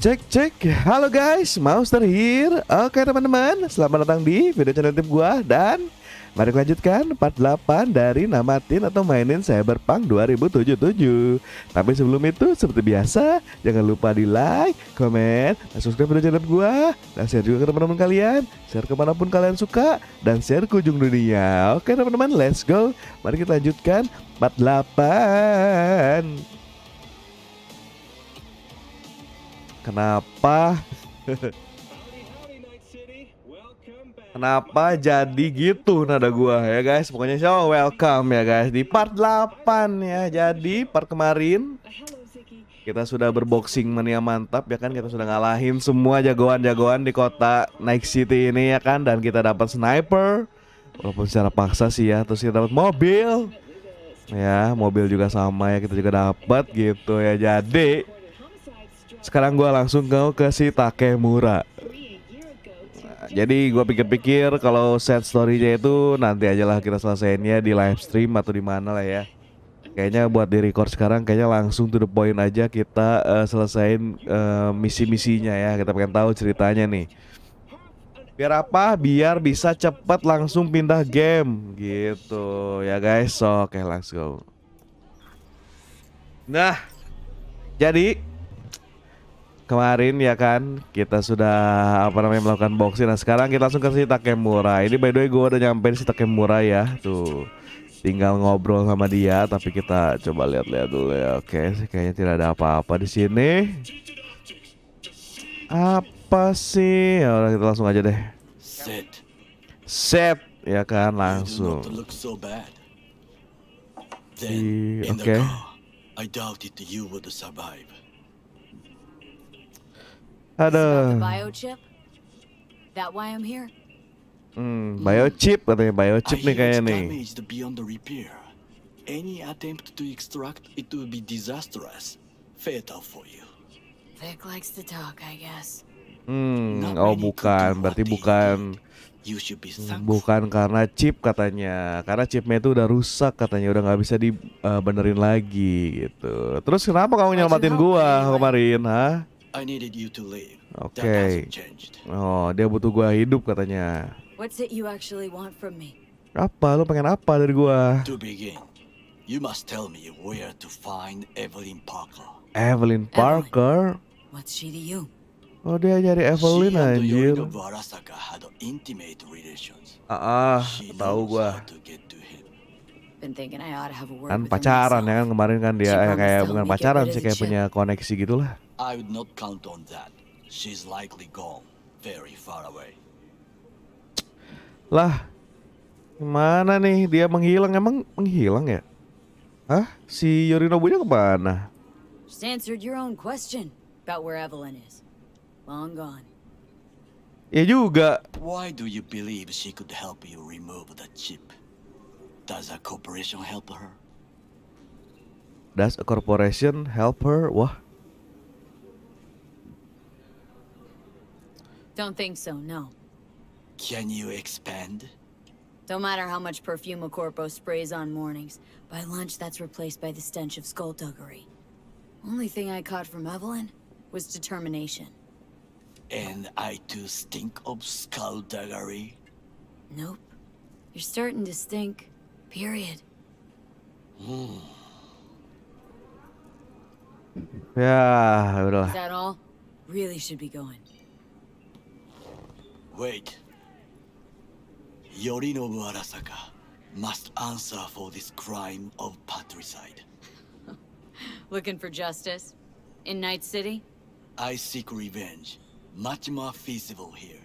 Cek, halo guys, Maawsters here. Oke teman-teman, selamat datang di video channel tip gua. Dan mari lanjutkan part 8 dari namatin atau mainin Cyberpunk 2077. Tapi sebelum itu, seperti biasa, jangan lupa di like, komen, dan subscribe video channel gua. Dan share juga ke teman-teman kalian, share kemanapun kalian suka, dan share ke ujung dunia. Oke teman-teman, let's go. Mari kita lanjutkan part 8. Kenapa? Kenapa jadi gitu nada gua ya guys? Pokoknya so welcome ya guys di part 8 ya. Jadi part kemarin kita sudah berboxing mania mantap ya kan. Kita sudah ngalahin semua jagoan-jagoan di kota Night City ini ya kan. Dan kita dapat sniper walaupun secara paksa sih ya. Terus kita dapat mobil. Ya, mobil juga sama ya, kita juga dapat gitu ya. Jadi sekarang gue langsung ke si Takemura. Nah, jadi gue pikir-pikir kalau set story-nya itu nanti aja lah kita selesainya di live stream atau di mana lah ya. Kayaknya buat di record sekarang kayaknya langsung to the point aja kita selesain misi-misinya ya. Kita pengen tahu ceritanya nih. Biar apa? Biar bisa cepet langsung pindah game gitu ya guys. So, oke, let's go. Nah, jadi kemarin ya kan kita sudah melakukan boxing. Nah sekarang kita langsung ke si Takemura. Ini by the way gue udah nyampein si Takemura ya. Tuh tinggal ngobrol sama dia. Tapi kita coba lihat-lihat dulu ya. Oke, kayaknya tidak ada apa-apa di sini. Apa sih? Ya udah kita langsung aja deh. Set ya kan langsung. Oke. Ada biochip katanya, biochip nih kayaknya nih. Any attempt to extract it will be disastrous, fatal for you. Vic likes to talk, I guess. Oh bukan, berarti bukan karena chip katanya. Karena chipnya itu udah rusak katanya, udah nggak bisa dibenerin lagi gitu. Terus kenapa kamu nyelamatin gua kemarin, ha? I needed you to live. Oke. Oh, dia butuh gua hidup katanya. What's it you actually want from me? Apa? Lu pengen apa dari gua? To begin, you must tell me where to find Evelyn Parker. Evelyn Parker? What's she to you? Oh, dia nyari Evelyn anjir. Tahu gua. Kan pacaran ya kan kemarin kan dia kayak bukan pacaran sih, kayak punya koneksi gitulah. I would not count on that. She's likely gone very far away. Lah, gimana nih dia menghilang? Emang menghilang ya? Hah? Si Yorinobu-nya kemana? Just answered your own question about where Evelyn is. Long gone. Ya juga. Why do you believe she could help you remove the chip? Does a corporation help her? Does a corporation help her? Wah. Don't think so, no. Can you expand? Don't matter how much perfume a corpo sprays on mornings. By lunch, that's replaced by the stench of skullduggery. Only thing I caught from Evelyn was determination. And I too stink of skullduggery? Nope. You're starting to stink. Period. Ya, udahlah. Is that all? Really should be going. Wait. Yorinobu Arasaka must answer for this crime of patricide. Looking for justice? In Night City? I seek revenge. Much more feasible here.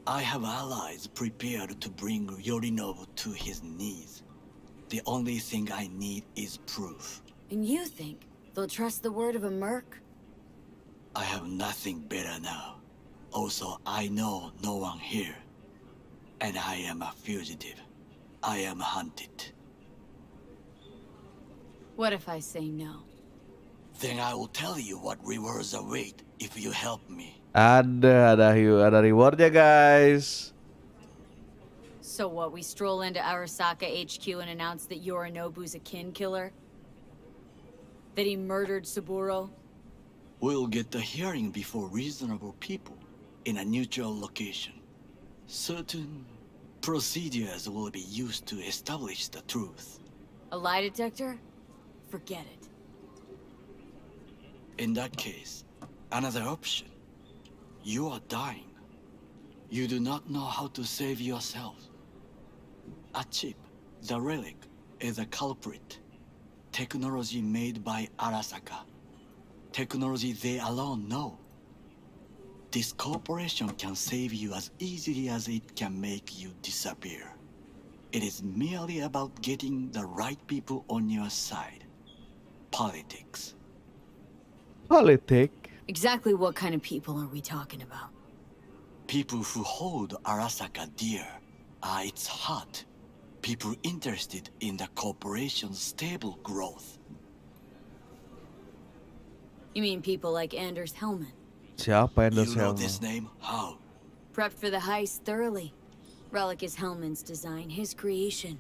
I have allies prepared to bring Yorinobu to his knees. The only thing I need is proof. And you think they'll trust the word of a merc? I have nothing better now. Also, I know no one here. And I am a fugitive. I am hunted. What if I say no? Then I will tell you what rewards await if you help me. Ada rewardnya guys. So what, we stroll into Arasaka HQ and announce that Yorinobu's a kin killer? That he murdered Saburo? We'll get the hearing before reasonable people in a neutral location. Certain procedures will be used to establish the truth. A lie detector? Forget it. In that case, another option. You are dying. You do not know how to save yourself. A chip, the relic, is a culprit. Technology made by Arasaka. Technology they alone know. This corporation can save you as easily as it can make you disappear. It is merely about getting the right people on your side. Politics. Politik. Exactly what kind of people are we talking about? People who hold Arasaka dear are its heart. People interested in the corporation's stable growth. You mean people like Anders Hellman? Siapa yang You know this name? How? Prepped for the heist thoroughly. Relic is Hellman's design, his creation.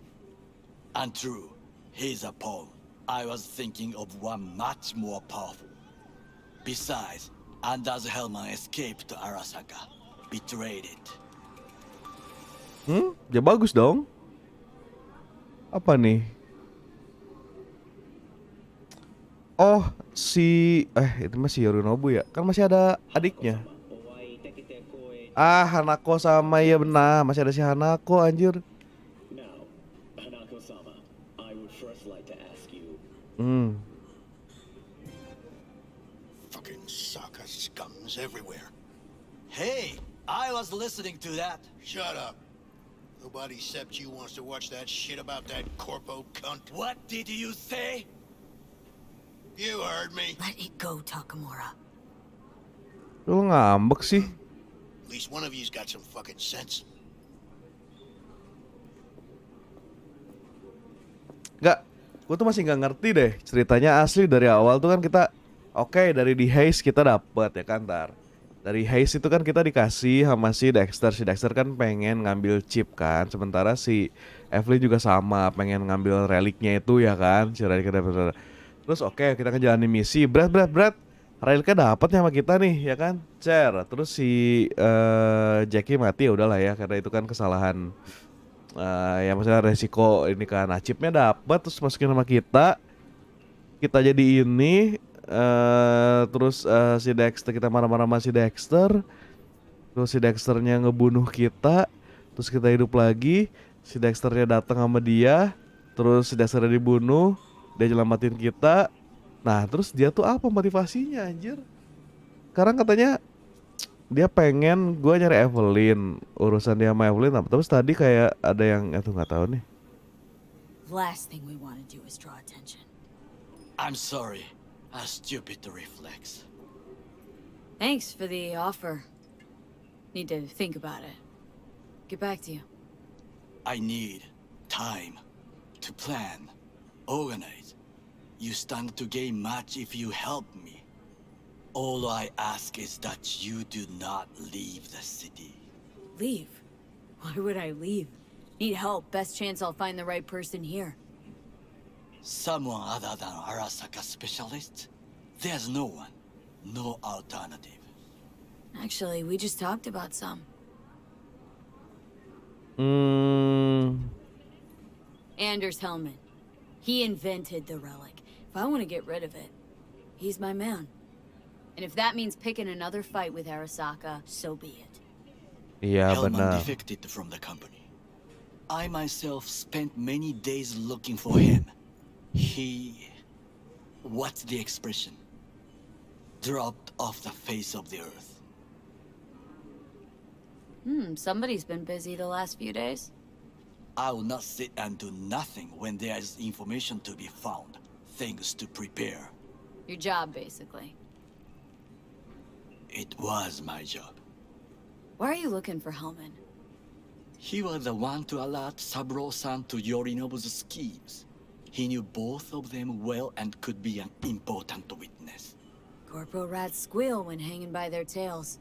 Untrue. He's a pawn. I was thinking of one much more powerful. Besides, Anders Hellman escaped to Arasaka. Betrayed it. Ya bagus dong. Apa nih? Oh, itu masih Yorinobu ya? Kan masih ada adiknya. Hanako sama, ya benar, masih ada si Hanako anjir. Fucking Saka scums everywhere. Hey, I was listening to that. Shut up. Nobody except you wants to watch that shit about that corpo cunt. What did you say? You heard me. Let it go, Takamura. Lu ngambek sih. At least one of you's got some fucking sense. Gak, gue tuh masih nggak ngerti deh ceritanya asli dari awal tuh kan kita oke, dari di Haze kita dapet ya kan Tar. Dari Haze itu kan kita dikasih sama si Dexter kan pengen ngambil chip kan, sementara si Evelyn juga sama pengen ngambil reliknya itu ya kan, si reliknya dapet. Terus oke, kita ngejalanin misi, berat reliknya dapet sama kita nih ya kan, terus si Jackie mati ya udahlah ya karena itu kan kesalahan. Ya maksudnya resiko ini kan, nah chipnya dapet terus masukin sama kita jadi ini. Terus si Dexter, kita marah-marah sama si Dexter. Terus si Dexternya ngebunuh kita. Terus kita hidup lagi. Si Dexternya datang sama dia. Terus si Dexternya dibunuh. Dia nyelamatin kita. Nah terus dia tuh apa motivasinya anjir? Sekarang katanya dia pengen gue nyari Evelyn. Urusan dia sama Evelyn apa? Terus tadi kayak ada yang nggak tahu nih. Last thing we want to do is draw attention. I'm sorry. A stupid reflex. Thanks for the offer. Need to think about it. Get back to you. I need time to plan, organize. You stand to gain much if you help me. All I ask is that you do not leave the city. Leave? Why would I leave? Need help. Best chance I'll find the right person here. Someone other than Arasaka specialist? There's no one. No alternative. Actually, we just talked about some. Anders Hellman. He invented the relic. If I want to get rid of it, he's my man. And if that means picking another fight with Arasaka, so be it. Iya Hellman benar. defected from the company. I myself spent many days looking for him. What's the expression? Dropped off the face of the earth. Somebody's been busy the last few days. I will not sit and do nothing when there is information to be found. Things to prepare. Your job, basically. It was my job. Why are you looking for Hellman? He was the one to alert Saburo-san to Yorinobu's schemes. He knew both of them well and could be an important witness. Corpo rats squeal when hanging by their tails.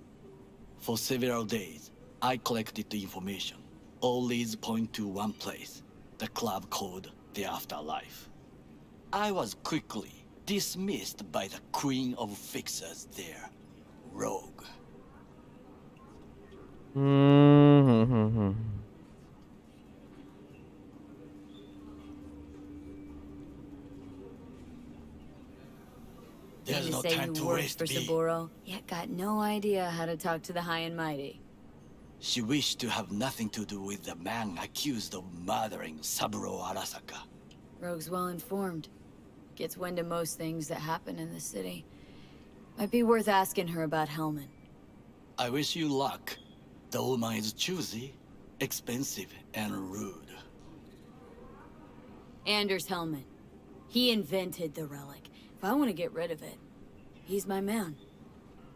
For several days, I collected the information. All leads point to one place, the club called the Afterlife. I was quickly dismissed by the queen of fixers there, Rogue. You There's no say time you to work waste, for B. Saburo, yet got no idea how to talk to the high and mighty. She wished to have nothing to do with the man accused of murdering Saburo Arasaka. Rogue's well informed. Gets wind of most things that happen in the city. Might be worth asking her about Hellman. I wish you luck. The woman is choosy, expensive, and rude. Anders Hellman. He invented the relic. If I want to get rid of it, he's my man.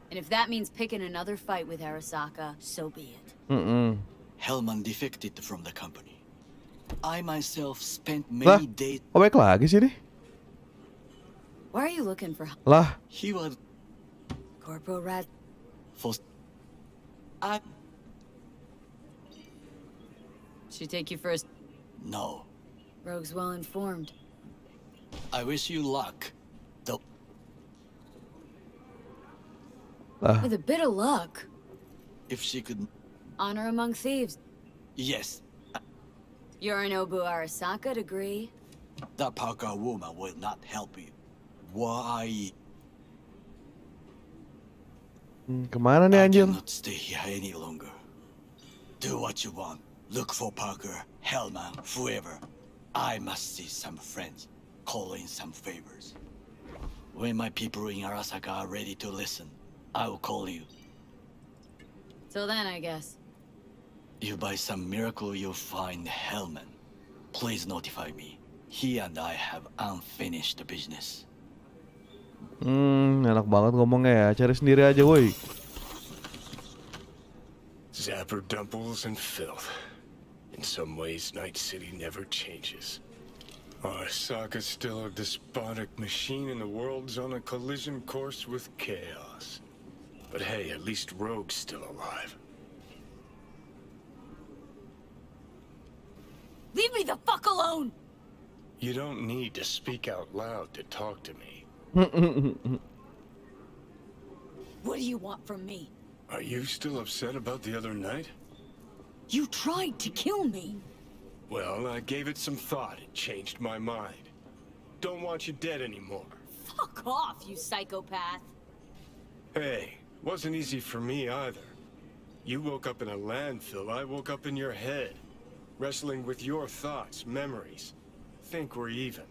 And if that means picking another fight with Arasaka, so be it. Hellman defected from the company. I myself spent many days. Oh, baik lagi sih nih. Why are you looking for Lah, He was Corporal Rat? for. I She take you first. no. Rogue's well informed. I wish you luck. Though With a bit of luck, if she could, honor among thieves. yes, Yorinobu Arasaka degree. that Parker woman will not help you. Why? kemana nih I anjir? cannot stay here any longer. Do what you want. Look for Parker, Hellman, whoever. I must see some friends. Call in some favors. When my people in Arasaka are ready to listen, I will call you. Till then, I guess. If by some miracle you find Hellman, please notify me. He and I have unfinished business. Enak banget ngomongnya ya. Cari sendiri aja, woi. Zapper dumples and filth. In some ways, Night City never changes. Arasaka's still a despotic machine and the world's on a collision course with chaos. But hey, at least Rogue's still alive. Leave me the fuck alone! You don't need to speak out loud to talk to me. What do you want from me? Are you still upset about the other night? You tried to kill me. Well, I gave it some thought and changed my mind. Don't want you dead anymore. Fuck off, you psychopath. Hey, wasn't easy for me either. You woke up in a landfill, I woke up in your head. Wrestling with your thoughts, memories. Think we're even.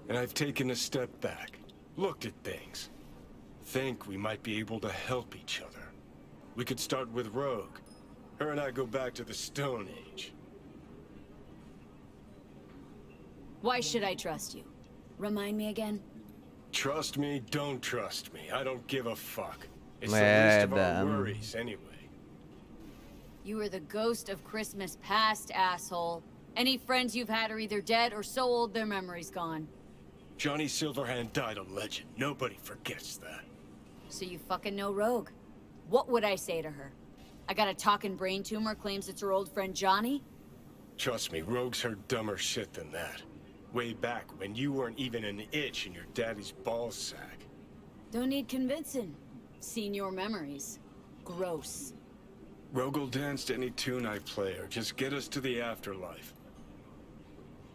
And I've taken a step back, looked at things. Think we might be able to help each other. We could start with Rogue. Her and I go back to the Stone Age. Why should I trust you? Remind me again? Trust me, don't trust me. I don't give a fuck. It's the least of our Madam. worries, anyway. You are the ghost of Christmas past, asshole. Any friends you've had are either dead or so old their memory's gone. Johnny Silverhand died a legend. Nobody forgets that. So you fucking know Rogue. What would I say to her? I got a talking brain tumor claims it's her old friend Johnny? Trust me, Rogue's heard dumber shit than that. Way back when you weren't even an itch in your daddy's ballsack. Don't need convincing. Seen your memories. Gross. Rogue will dance to any tune I play or just get us to the afterlife.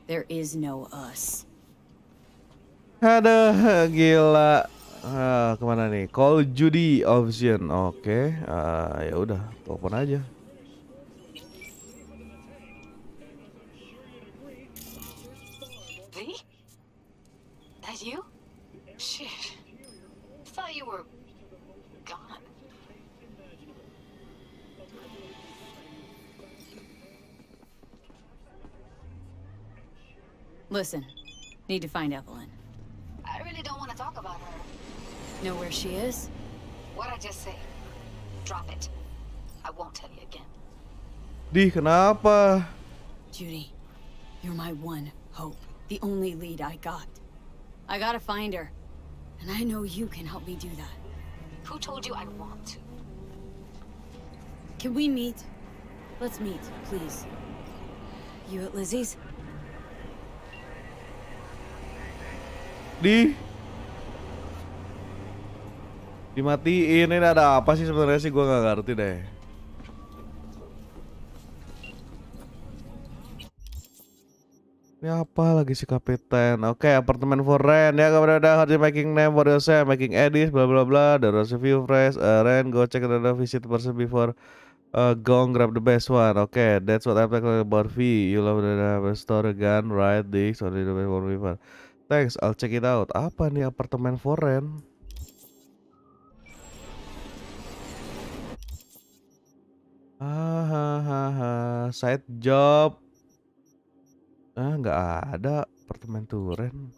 There is no us. Aduh, gila. Kemana nih? Call Judy option. Oke, ya udah, telepon aja. V? That you? Shit. Thought you were gone. Listen, need to find Evelyn. I really don't want to talk about her. Know where she is? What'd I just say? Drop it. I won't tell you again. Di, kenapa? Judy, you're my one hope. The only lead I got. I gotta find her. And I know you can help me do that. Who told you I want to? Can we meet? Let's meet, please. You at Lizzie's? Dimatiin. Ini ada apa sih sebenarnya sih, gua nggak ngerti deh. Ini apa lagi si kapten? Oke, apartemen for rent. Ya, kepada ada hard making name for yourself, making edits, bla bla bla. The review fresh, rent. Go check the visit person before gong grab the best one. Okay, that's what I'm talking about. V, you love the store again, right? This only the best one river. Thanks, I'll check it out. Apa nih apartemen for rent? Side job. Nggak ada apartemen turen.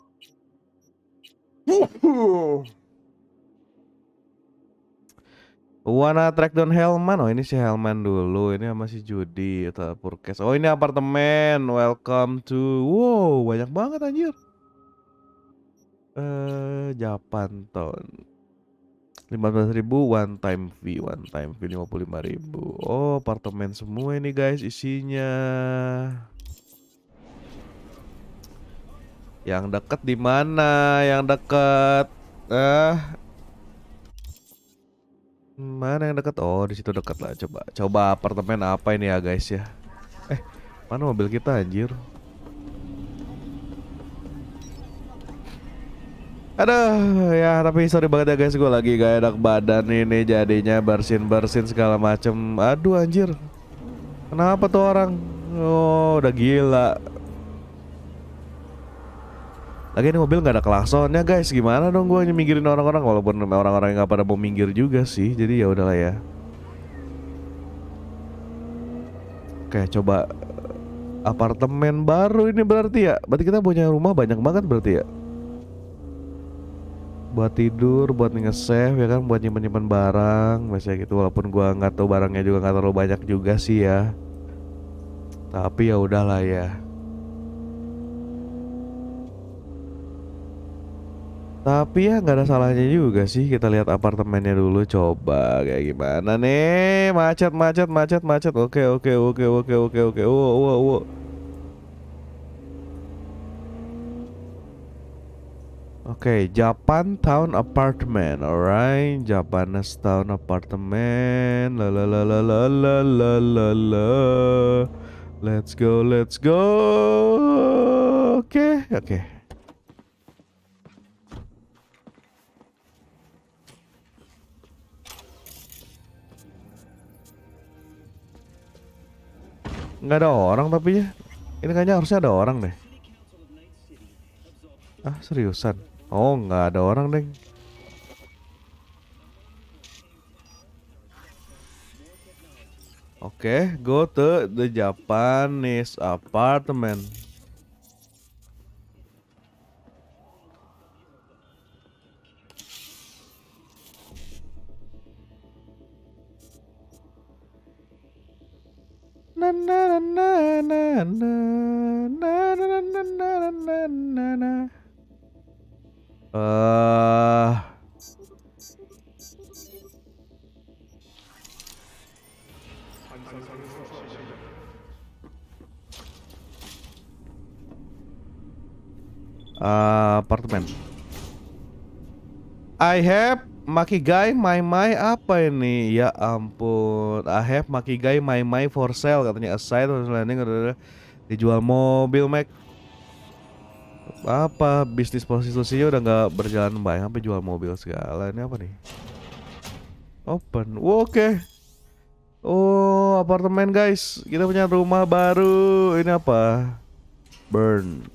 Wanna track down Hellman? Oh ini si Hellman dulu. Ini sama si Judy atau Purkes. Oh ini apartemen. Welcome to. Wow banyak banget anjir. Japan Town. 15.000 one time fee 55.000. Oh apartemen semua ini guys isinya. Yang deket di mana? Yang deket mana yang deket? Oh di situ deket lah. Coba apartemen apa ini ya guys ya? Mana mobil kita anjir? Aduh ya, tapi sorry banget ya guys, gue lagi gak enak badan ini jadinya bersin segala macem. Aduh anjir, kenapa tuh orang? Oh udah gila. Lagi ini mobil nggak ada klaksonnya guys, gimana dong gue minggirin orang-orang, walaupun orang-orang yang nggak pada mau minggir juga sih, jadi ya udahlah ya. Oke coba apartemen baru ini berarti ya, berarti kita punya rumah banyak banget berarti ya. Buat tidur, buat nge-save ya kan, buat nyimpen barang, biasanya gitu. Walaupun gua nggak tahu barangnya juga nggak terlalu banyak juga sih ya. Tapi ya udahlah ya. Tapi ya nggak ada salahnya juga sih kita lihat apartemennya dulu, coba kayak gimana nih. Macet. Oke. Wow. Oke, Japan Town Apartment, alright. Japanese Town Apartment, la. Let's go. Oke. Nggak ada orang tapi ya. Ini kayaknya harusnya ada orang deh. Seriusan? Oh nggak ada orang deh. Oke, go to the Japanese apartment. Apartemen. I have Makigai My apa ini? Ya ampun. I have Makigai My for sale katanya, aside landing dijual mobil Mac. Apa bisnis prostitusinya udah nggak berjalan baik sampai jual mobil segala. Ini apa nih? Open. Oke. Oh, apartemen guys. Kita punya rumah baru. Ini apa? Burn.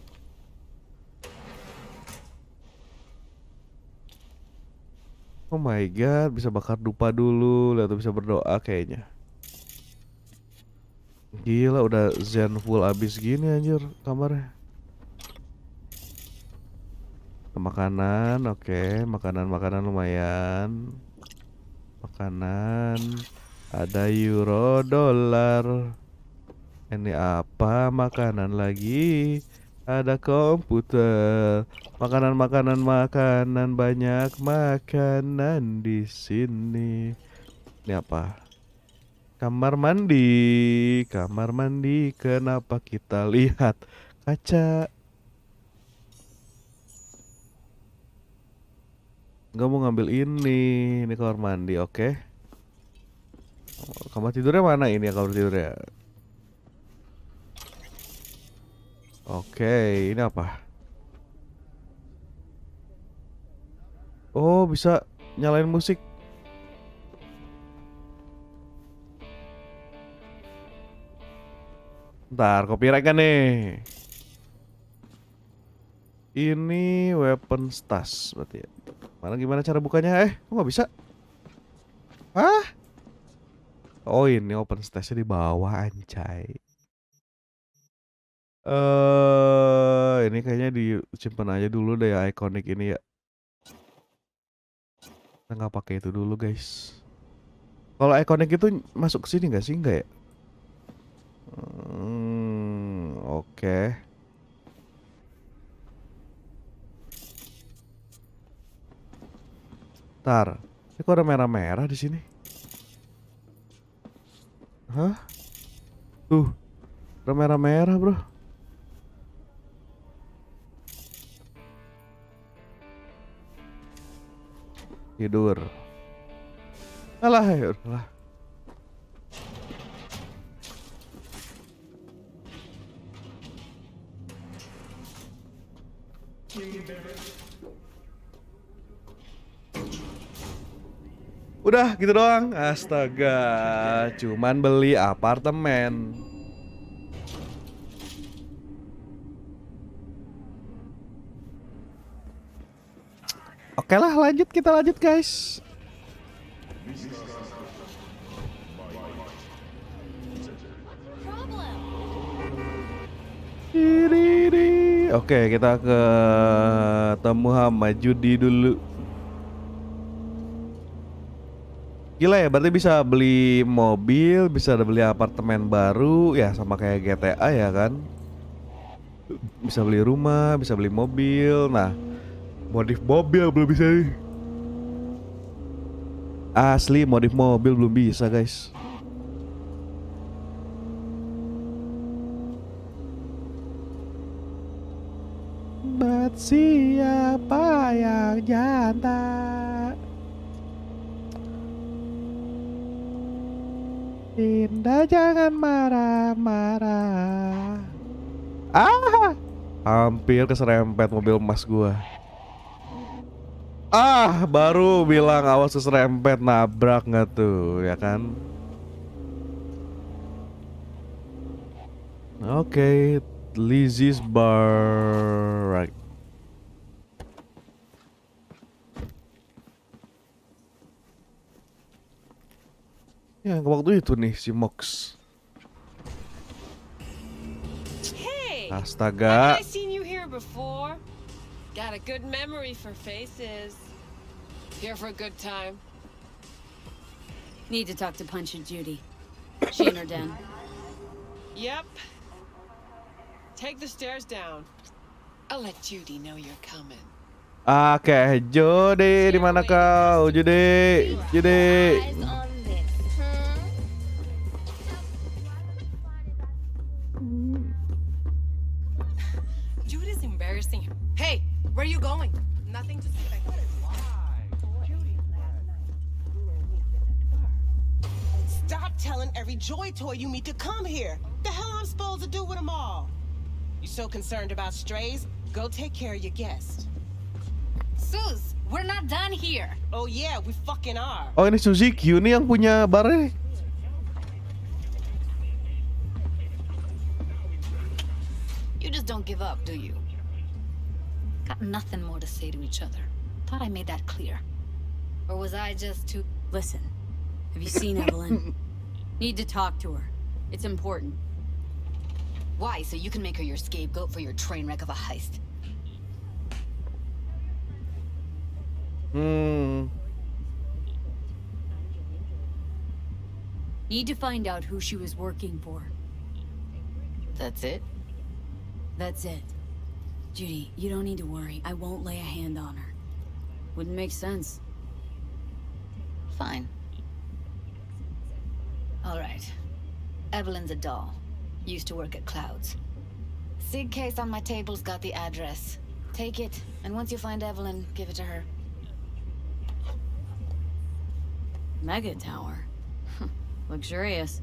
Oh my god, bisa bakar dupa dulu, lalu bisa berdoa kayaknya. Gila, udah zen full abis gini anjir kamarnya. Makanan, oke, makanan lumayan. Makanan, ada euro, dolar. Ini apa? Makanan lagi. Ada komputer, makanan, banyak makanan di sini. Ini apa? Kamar mandi, kenapa kita lihat kaca? Nggak mau ngambil ini kamar mandi, oke. Kamar tidurnya mana ini ya kamar tidurnya? Oke, ini apa? Oh, bisa nyalain musik. Ntar, copyright kan nih? Ini weapon stash berarti ya. Mana gimana cara bukanya? Kok nggak bisa? Hah? Oh, ini open stash-nya di bawah, anjay. Ini kayaknya disimpan aja dulu deh ya, ikonik ini ya. Kita nggak pakai itu dulu, guys. Kalau ikonik itu masuk ke sini nggak sih? Nggak ya? Oke. Ntar, ini kok ada merah-merah di sini? Hah? Tuh, ada merah-merah, bro. Tidur. Alah, ya udahlah. Udah gitu doang. Astaga, cuman beli apartemen. Oke lah, kita lanjut guys. Oke, kita ketemu sama Judi dulu. Gila ya, berarti bisa beli mobil, bisa beli apartemen baru, ya sama kayak GTA ya kan. Bisa beli rumah, bisa beli mobil. Nah, modif mobil belum bisa nih. Asli modif mobil belum bisa guys. Buat siapa yang jantan? Dinda jangan marah-marah. Hampir keserempet mobil emas gua. Baru bilang awas keserempet, nabrak nggak tuh, ya kan? Oke, Lizzie's Bar, right. Ya, waktu itu nih si Mox. Hey, Astaga. have I seen you here before? Got a good memory for faces. Here for a good time. Need to talk to Punch and Judy. She in her den. Yep. Take the stairs down. I'll let Judy know you're coming. Oke, Judy, di mana kau? Judy. Judy's embarrassing. Hey, where are you going? Nothing to say. Stop telling every Joy toy you meet to come here. The hell I'm supposed to do with them all? You so concerned about strays? Go take care of your guest. Sus, we're not done here. Oh yeah, we fucking are. Oh, ini Suzuki nih yang punya barnya. You just don't give up, do you? Got nothing more to say to each other. Thought I made that clear. Or was I just too... Listen, have you seen Evelyn? Need to talk to her. It's important. Why? So you can make her your scapegoat for your train wreck of a heist? Need to find out who she was working for. That's it? That's it. Judy, you don't need to worry. I won't lay a hand on her. Wouldn't make sense. Fine. All right. Evelyn's a doll. Used to work at Clouds. Sig case on my table's got the address. Take it, and once you find Evelyn, give it to her. Mega tower. Luxurious.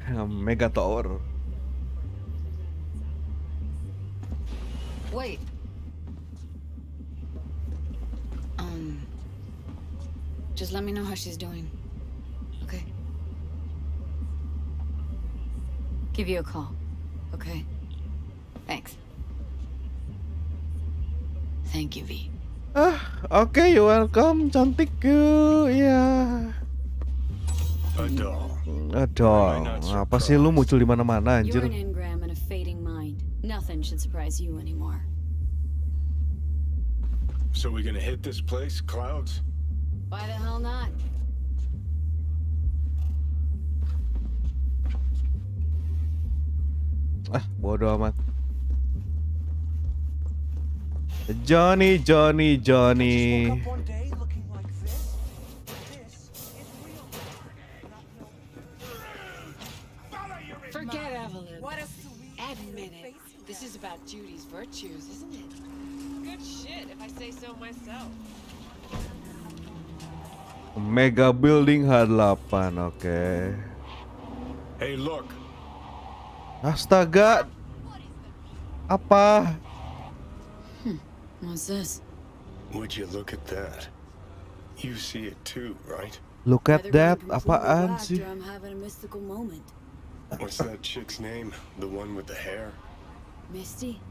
Mega Tower. Wait. Just let me know how she's doing. Okay? Give you a call. Okay? Thanks. Thank you, V. Oke, you're welcome, cantikku, ya. Aduh, apa sih lu muncul di mana-mana anjir? You're an engram and a fading mind. Nothing should surprise you anymore. So we gonna hit this place, Clouds? Why the hell not? Bodoh amat. Johnny. Forget Evelyn. Admit it. This is about Judy's virtues, isn't it? Good shit, if I say so myself. Mega Building H8, oke. Hey, look. Astaga. Apa? What's this? Would you look at that? You see it too, right? Look at Either that. going completely Apaan whacked sih? or I'm having a mystical moment. What's that chick's name? The one with the hair? Misty?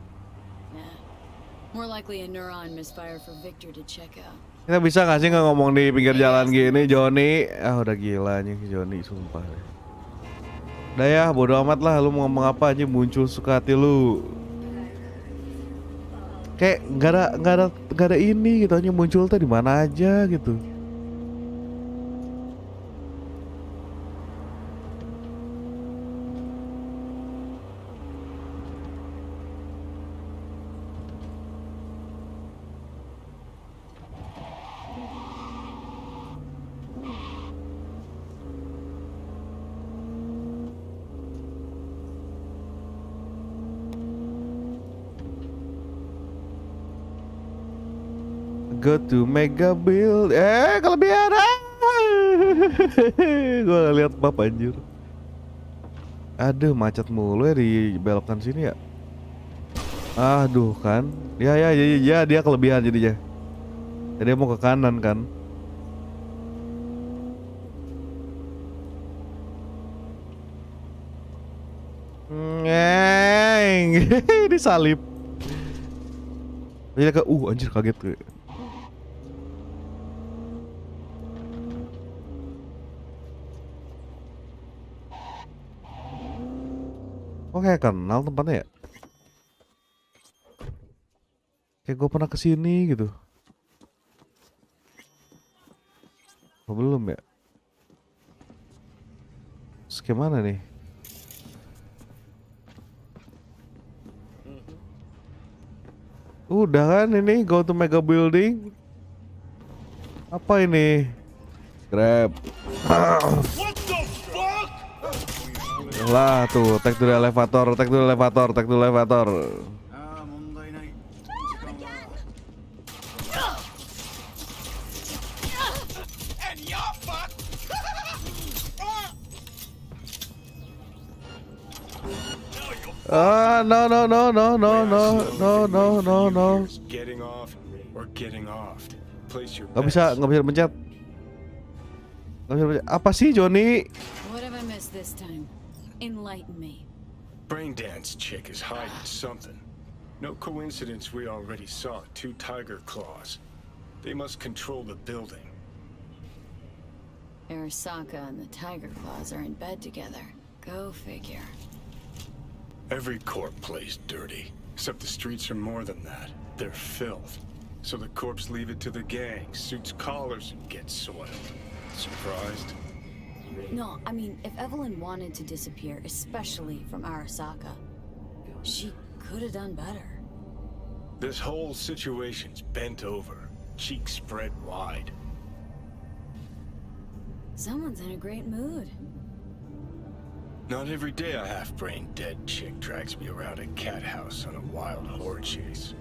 Nah. More likely a neuron misfire for Victor to check out. Kita bisa gak sih ngomong di pinggir jalan gini, Johnny? Udah gila nih Johnny, sumpah. Udah ya, bodo amat lah, lu mau ngomong apa aja muncul suka hati lu. Kayak nggak ada ini gitu, hanya muncul tuh di mana aja gitu. Go to Mega Build. Kelebihan. Gue gak liat map anjir. Aduh, macet mulu ya di belokan sini ya. Aduh kan. Ya dia kelebihan jadinya. Jadi dia mau ke kanan kan. Disalip. Jadi anjir kaget gue. Kok kayak kenal tempatnya ya? Kayak gue pernah kesini gitu. Oh, belum ya? Terus gimana nih? Udah kan ini, go to Mega Building. Apa ini? Grab. Lah tuh, take to the elevator. No. Getting off or getting off. Place your Nggak bisa pencet. Apa sih, Johnny? What have I missed this time? Enlighten me. Braindance chick is hiding something. No coincidence we already saw 2 tiger claws. They must control the building. Arasaka and the Tiger Claws are in bed together. Go figure. Every corp plays dirty, except the streets are more than that. They're filth. So the corps leave it to the gang, suits collars and get soiled. Surprised? No, I mean, if Evelyn wanted to disappear, especially from Arasaka, she could have done better. This whole situation's bent over, cheeks spread wide. Someone's in a great mood. Not every day a half-brained dead chick drags me around a cat house on a wild horde chase.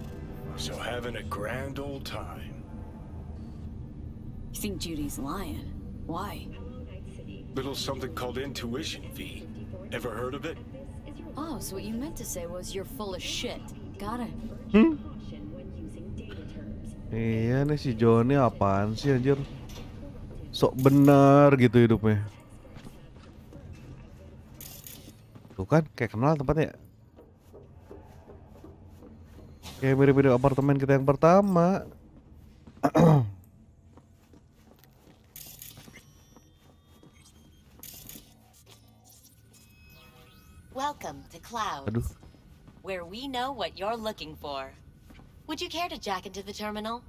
So having a grand old time. You think Judy's lying? Why? Little something called intuition, V. Ever heard of it? Oh, so what you meant to say was you're full of shit. Got it. Iya nih si Johnny apaan sih anjir? Sok bener gitu hidupnya. Tuh kan kayak kenal tempatnya. Kayak mirip-mirip apartemen kita yang pertama. Welcome to Cloud, Aduh. where we know what you're looking for. Would you care to jack into the terminal?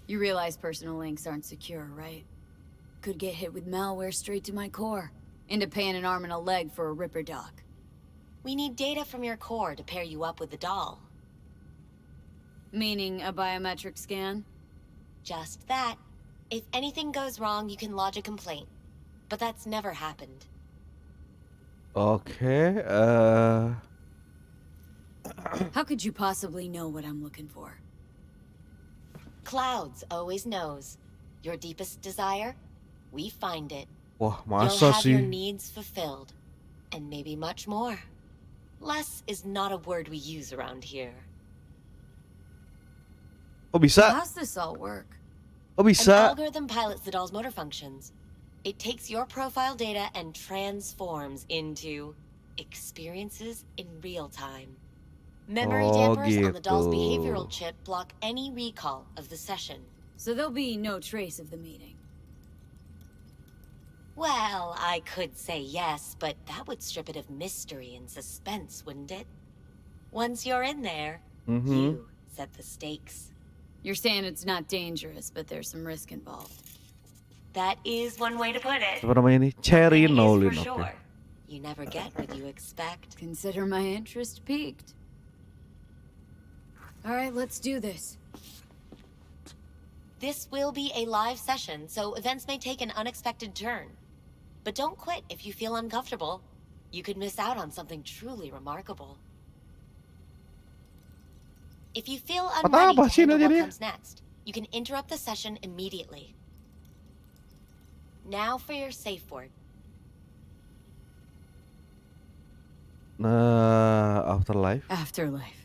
You realize personal links aren't secure, right? Could get hit with malware straight to my core. Into paying an arm and a leg for a Ripper doc. We need data from your core to pair you up with the doll. Meaning a biometric scan? Just that. If anything goes wrong, you can lodge a complaint. But that's never happened. Oke, How could you possibly know what I'm looking for? Clouds always knows. Your deepest desire, we find it. wah You'll masa have your sih? needs fulfilled. And maybe much more. Less is not a word we use around here. Oh bisa? How's this all work? Oh An bisa? algorithm pilots the doll's motor functions. It takes your profile data and transforms into experiences in real time. Memory Oh, dampers on the doll's gitu. behavioral chip block any recall of the session. So there'll be no trace of the meeting. Well, I could say yes, but that would strip it of mystery and suspense, wouldn't it? Once you're in there, you set the stakes. You're saying it's not dangerous, but there's some risk involved. That is one way to put it. Apa namanya ini? Cherry It is Nolan. for Oke. sure. You never get what you expect. Consider my interest piqued. Alright, let's do this. This will be a live session, so events may take an unexpected turn. But don't quit if you feel uncomfortable. You could miss out on something truly remarkable. If you feel unready apa to sih handle what jadinya? comes next, you can interrupt the session immediately. Now for your safe word. Nah, afterlife. Afterlife.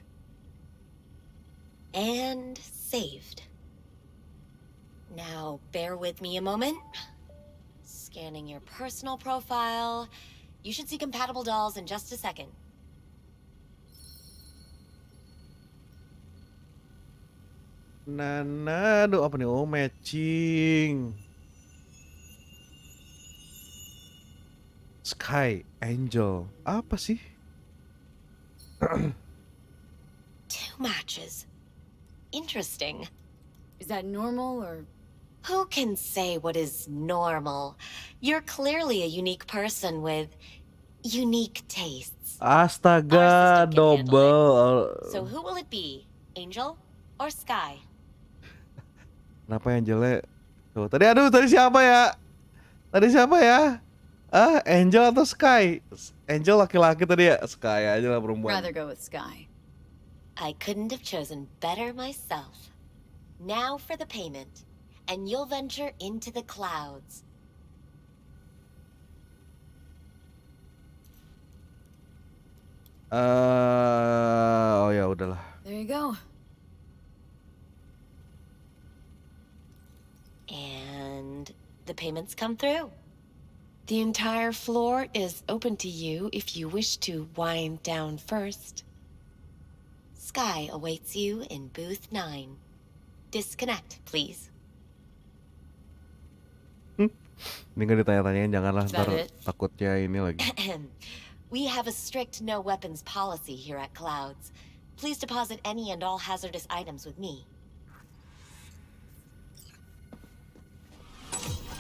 And saved. Now, bear with me a moment. Scanning your personal profile. You should see compatible dolls in just a second. Nana, aduh apa nih? Oh, matching. Sky Angel. Apa sih? Two matches. Interesting. Is that normal or... Who can say what is normal? You're clearly a unique person with unique tastes. Astaga, Our system can handle double. So who will it be? Angel or Sky? Kenapa yang jelek? Tuh, tadi siapa ya? Tadi siapa ya? Ah, Angel atau Sky? Angel laki-laki tadi ya? Sky aja lah perempuan. Rather go with Sky. I couldn't have chosen better myself. Now for the payment, and you'll venture into the clouds. Oh ya udahlah. There you go. And the payments come through. The entire floor is open to you if you wish to wind down first. Sky awaits you in booth 9. Disconnect, please. Ini nggak ditanya-tanyain, janganlah Is that ntar it? takutnya ini lagi. We have a strict no weapons policy here at Clouds. Please deposit any and all hazardous items with me.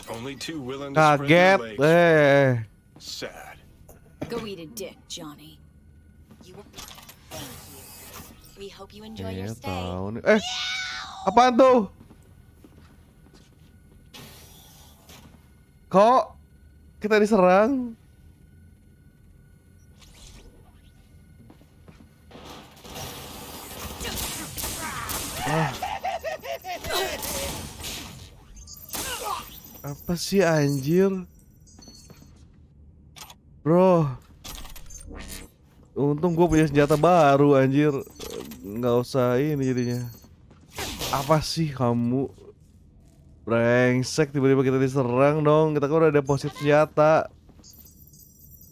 Only two willing to spread their Kaget, legs. Sad. Go eat a dick, Johnny. You will... Thank you. We hope you enjoy Ya your stay. tahu nih. Apaan tuh? Kok Kita diserang. Apa sih anjir? Bro. Untung gue punya senjata baru anjir. Nggak usah ini jadinya. Apa sih kamu? Brengsek, tiba-tiba kita diserang dong. Kita kan udah deposit senjata.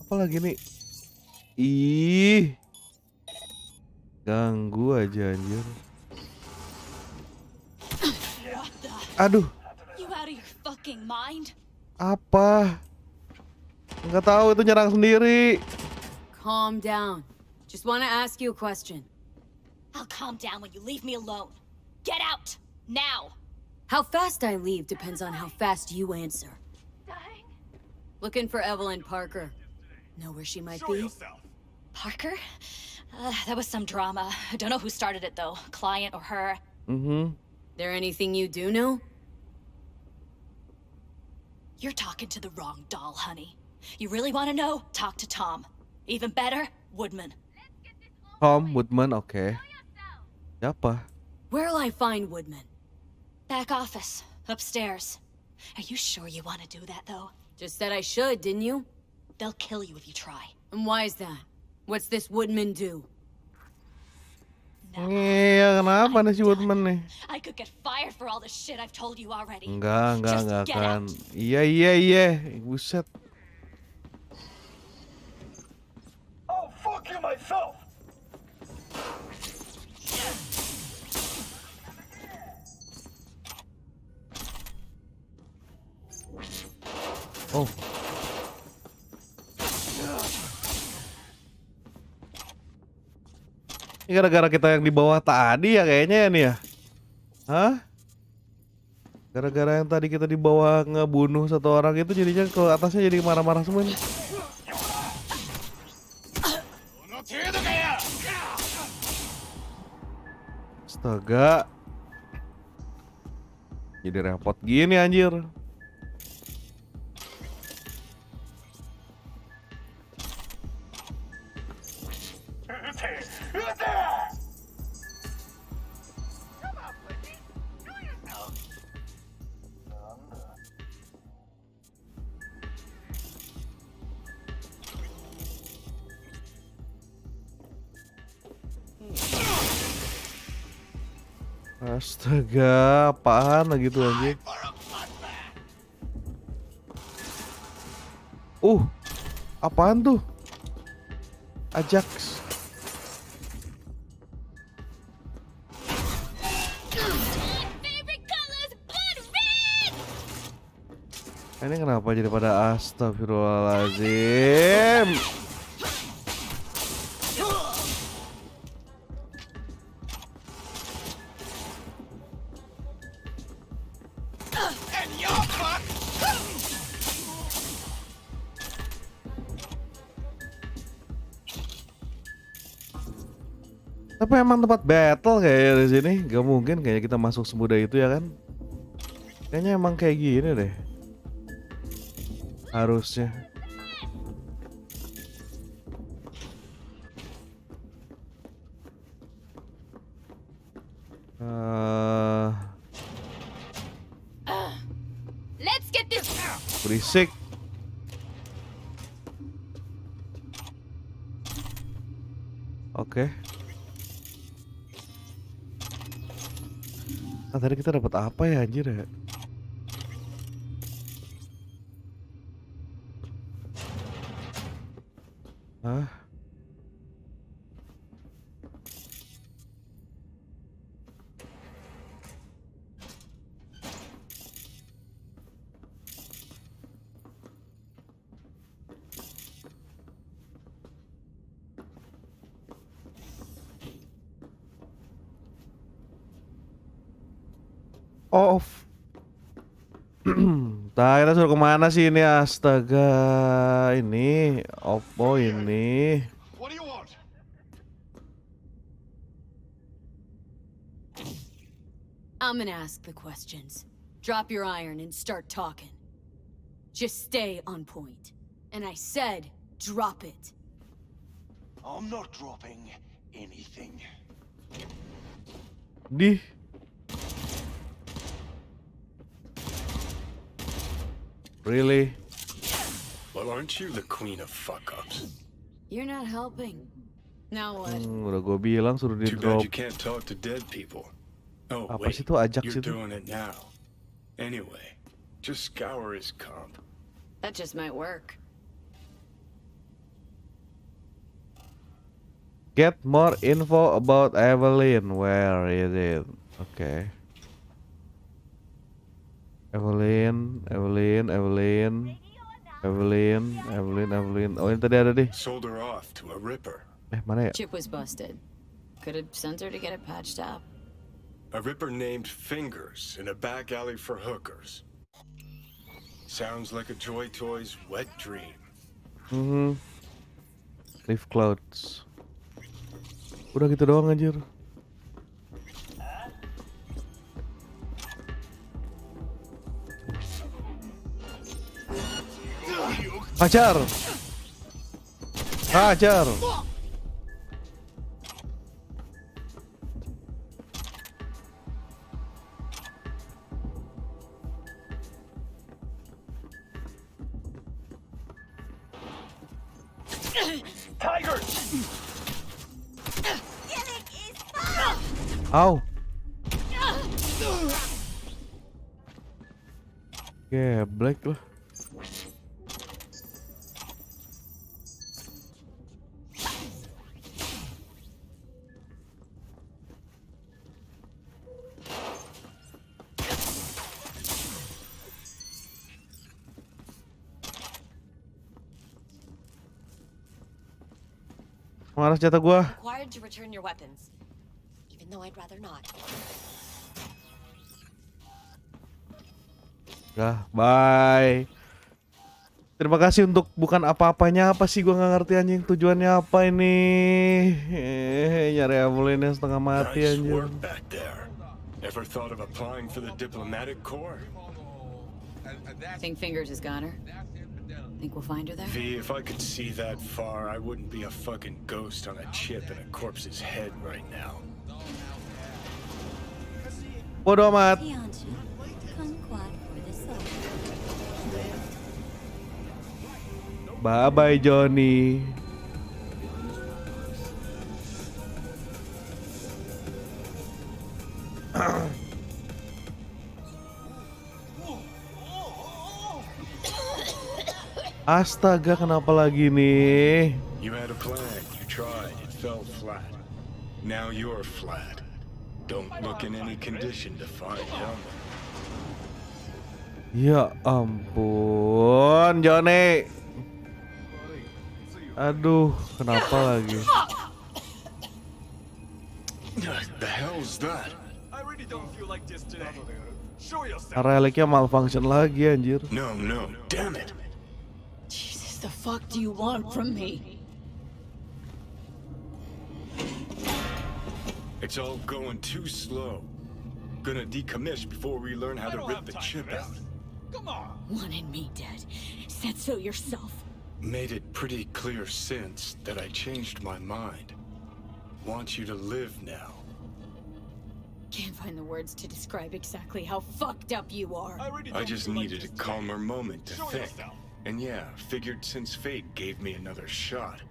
Apa lagi nih? Ih. Ganggu aja anjir. Aduh. Apa? Nggak tahu, itu nyerang sendiri. Calm down. Just wanna ask you a question. I'll calm down when you leave me alone. Get out! Now! How fast I leave depends on how fast you answer. Looking for Evelyn Parker. Know where she might be? Parker? That was some drama. I don't know who started it though. Client or her. Mm-hmm. There anything you do know? You're talking to the wrong doll, honey. You really want to know? Talk to Tom. Even better, Woodman. Tom Woodman, oke. Siapa? Where'll I find Woodman? Back office. Upstairs. Are you sure you want to do that though? Just said I should, didn't you? They'll kill you if you try. And why is that? What's this Woodman do? Iya, kenapa nih si Woodman nih? I could get fired for all the shit I've told you already. Enggak Just get akan. out. Iya. Buset. I'll fuck you myself. Oh. Ini gara-gara kita yang di bawah tadi ya kayaknya ya nih ya. Hah? Gara-gara yang tadi kita di bawah ngebunuh satu orang itu jadinya ke atasnya jadi marah-marah semua nih. Astaga. Jadi repot gini anjir. Astaga, apaan lagi tuh anjir? Apaan tuh? Ajax. Ini kenapa jadi pada astagfirullahaladzim? Tapi emang tempat battle kayaknya di sini, gak mungkin kayaknya kita masuk semudah itu ya kan? Kayaknya emang kayak gini deh. Harusnya. Let's get this. Berisik. Oke. Nah, tadi kita dapat apa ya anjir ya? Hah? Off. Nah, kita suruh kemana sih ini? Astaga, ini Oppo ini. What do you want? I'm gonna ask the questions. Drop your iron and start talking. Just stay on point. And I said, drop it. I'm not dropping anything. Di. Really? Well, aren't you the queen of fuck-ups? You're not helping. Now what? Udah gue bilang suruh di Too drop. bad you can't talk to dead people. Oh, Apa wait, sih itu ajak you're situ? doing it now. Anyway, just scour his comp. That just might work. Get more info about Evelyn. Where is it? Okay. Evelyn. Oh, ini tadi ada deh. Sold her off to a ripper. Mana ya? Chip was busted. Could have sent her to get it patched up. A ripper named Fingers in a back alley for hookers. Sounds like a Joy Toy's wet dream. Leaf clouds. Udah gitu doang anjir. Hajar. Hajar. Au. Black lah. Mana senjata gua? Required to return your weapons, even though I'd rather not. Dah, bye. Terima kasih untuk bukan apa-apanya. Apa sih gua nggak ngerti anjing tujuannya apa ini. Nyari Evelyn setengah mati Nice anjing. work back there. Ever thought of applying for the diplomatic corps? Think Fingers has got her? Think we'll find her there? V, if I could see that far, I wouldn't be a fucking ghost on a chip in a corpse's head right now. Bodoh amat. Bye bye Johnny. Astaga, kenapa lagi nih? You had a plan, you tried, it fell flat. Now you're flat. Don't look in any condition to find helmet. Ya ampun, Johnny. Aduh, kenapa lagi? The hell's that? Reliknya malfunction lagi anjir. No, damn it. Jesus, the fuck do you want from me? It's all going too slow. Gonna decommission before we learn how to rip the chip out. Wanted me dead. Said so yourself. Made it pretty clear since that I changed my mind. Want you to live now. Can't find the words to describe exactly how fucked up you are. I just needed a calmer moment to think. And yeah, figured since fate gave me another shot,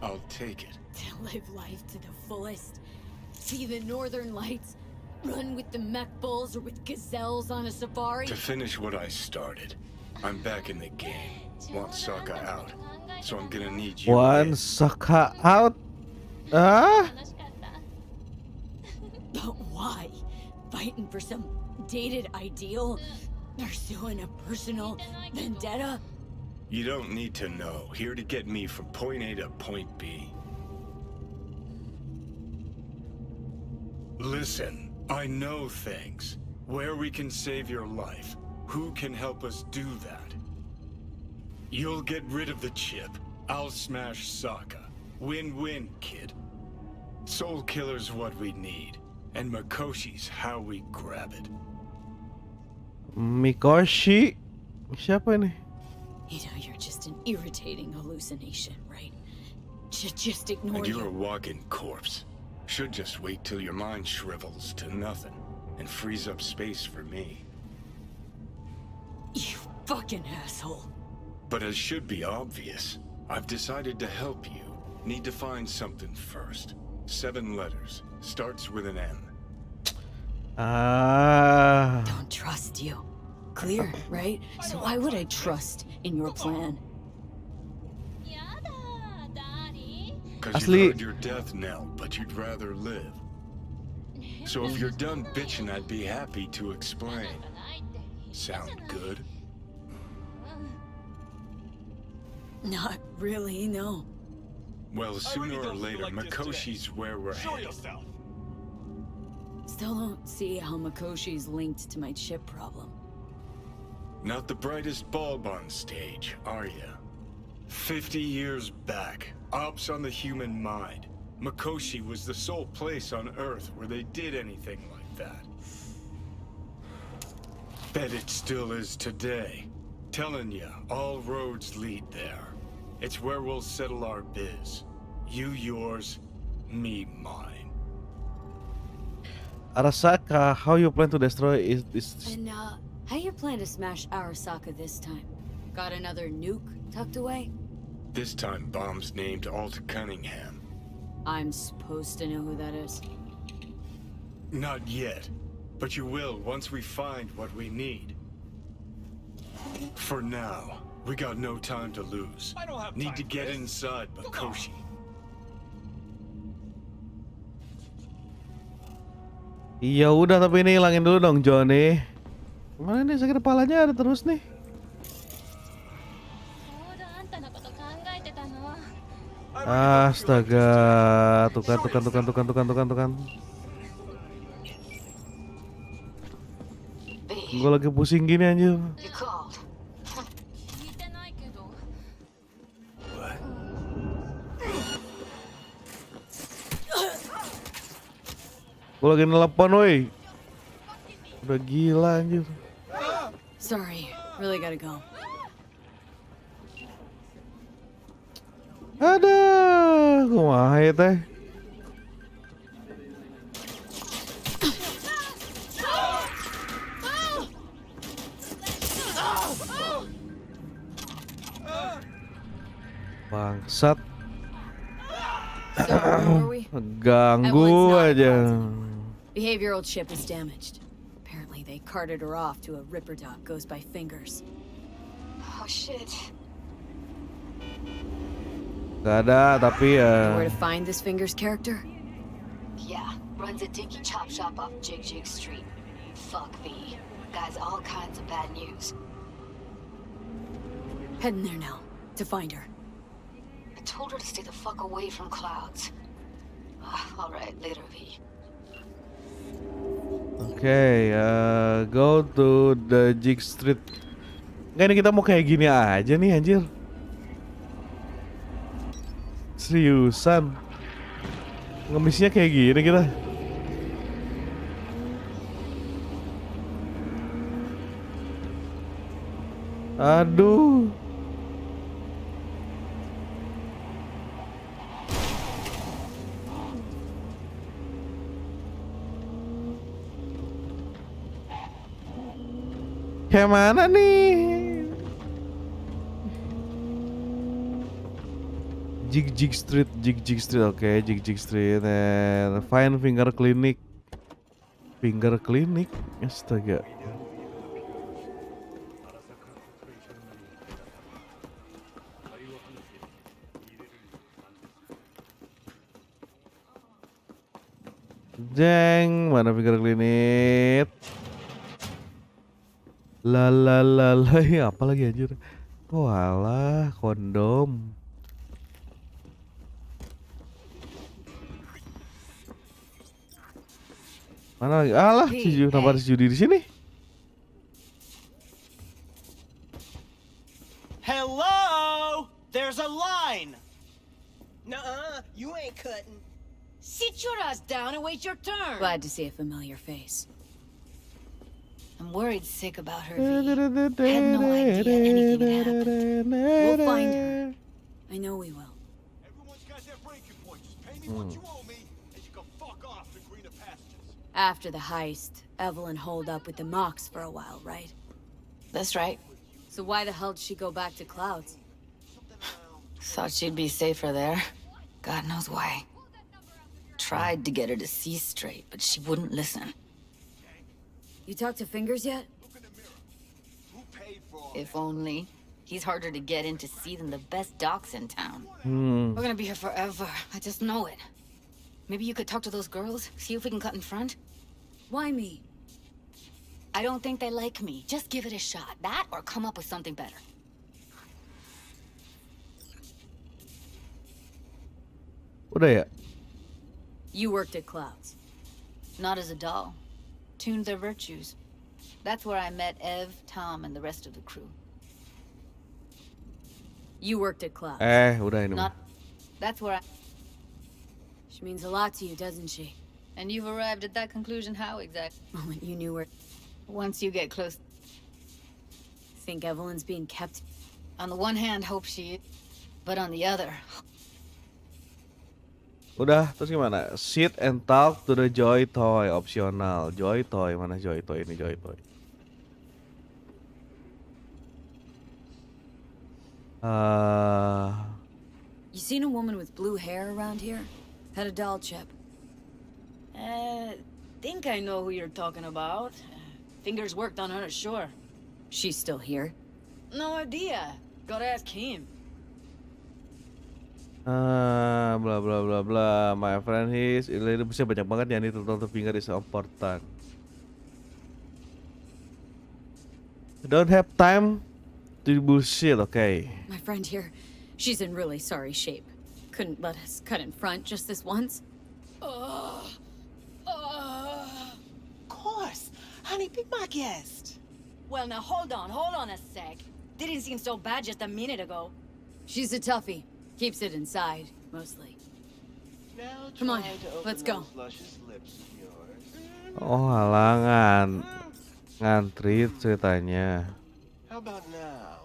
I'll take it. To live life to the fullest. See the northern lights. Run with the mech bulls or with gazelles on a safari. To finish what I started, I'm back in the game. Want Sokka out, so I'm gonna need you. Want Sokka out? Ah? But why? Fighting for some dated ideal? Pursuing a personal vendetta? You don't need to know. Here to get me from point A to point B. Listen, I know things. Where we can save your life. Who can help us do that? You'll get rid of the chip. I'll smash Sokka. Win-win, kid. Soul Killer's what we need. And Mikoshi's how we grab it. Mikoshi? Siapa ini? You know, you're just an irritating hallucination, right? Just ignore And you're a you. walking corpse. Should just wait till your mind shrivels to nothing and frees up space for me. You fucking asshole. But as should be obvious, I've decided to help you. Need to find something first. 7 letters. Starts with an M. Don't trust you. Clear, right? So why would I trust in your plan? Because you've heard your death knell, but you'd rather live. So if you're done bitching, I'd be happy to explain. Sound good? Not really, no. Well, sooner or later, Mikoshi's where we're headed. Still don't see how Mikoshi's linked to my chip problem. Not the brightest bulb on stage, are ya? 50 years back, ops on the human mind. Mikoshi was the sole place on Earth where they did anything like that. Bet it still is today. Telling ya, all roads lead there. It's where we'll settle our biz. You yours, me mine. Arasaka, how you plan to destroy is And, how you plan to smash Arasaka this time? Got another nuke tucked away? This time bomb's named Alt Cunningham. I'm supposed to know who that is. Not yet, but you will once we find what we need. For now, we got no time to lose. Need to get inside Mikoshi. Ya udah, tapi ini hilangin dulu dong Johnny. Mana nih sakit kepalanya ada terus nih. Astaga, tukan. Gue lagi pusing gini anjir. Gue lagi nelpon woi. Udah gila anjir. Sorry, really gotta go. Aduh, kumaha ya teh. Bangsat. So, where were we? Ganggu aja. Behavioral chip is damaged. Apparently they carted her off to a Ripper dock goes by Fingers. Oh shit. Gak ada, tapi Know where to find this Fingers character? Yeah, runs a dinky chop shop off Jig Street. Fuck me. Guy's all kinds of bad news. Heading there now, to find her. I told her to stay the fuck away from clouds. Alright, later, V. Okay, go to the Jig Street. Nggak, ini kita mau kayak gini aja nih anjir. Seriusan. Ngemisnya kayak gini kita. Aduh. Kayak mana nih? Jig Street, oke, Jig Street, and find Finger Clinic, astaga. Jeng, mana Finger Clinic? Ya apa lagi anjir? Oh alah, kondom. Mana lagi? Alah, kenapa ada si Judy di sini? Hello! There's a line! Nuh-uh, you ain't cutting. Sit your ass down and wait your turn. Glad to see a familiar face. I'm worried sick about her, V. Had no idea anything had happened. We'll find her. I know we will. Everyone's got their breaking point. Just pay me what you owe me, and you can fuck off to greener pastures. After the heist, Evelyn holed up with the Mox for a while, right? That's right. So why the hell did she go back to Clouds? Thought she'd be safer there. God knows why. Tried to get her to see straight, but she wouldn't listen. You talked to Fingers yet? If only. He's harder to get in to see than the best docs in town. We're gonna be here forever. I just know it. Maybe you could talk to those girls, see if we can cut in front? Why me? I don't think they like me. Just give it a shot. That or come up with something better. Udah ya? You worked at Clouds. Not as a doll. Tuned their virtues. That's where I met Ev, Tom, and the rest of the crew. You worked at Clouds. Udah ini. Not... That's where I... She means a lot to you, doesn't she? And you've arrived at that conclusion how exactly? Moment you knew her. Once you get close... Think Evelyn's being kept? On the one hand, hope she... But on the other... Udah, terus gimana? Sit and talk to the Joy Toy, opsional. Joy Toy, mana Joy Toy ini Joy Toy? You seen a woman with blue hair around here? Had a doll chip. Think I know who you're talking about. Fingers worked on her, sure. She's still here? No idea. Gotta ask him. Bla bla bla bla. My friend his ini bisa banyak banget ya, ini tutorial finger is important. Don't have time to bullshit, okay? My friend here, she's in really sorry shape. Couldn't let us cut in front just this once. Of course. Honey, be my guest. Well, now hold on a sec. Didn't seem so bad just a minute ago. She's a toughie. Keeps it inside, mostly. Come on, let's go. Oh, halangan. Ngantri ceritanya. How about now?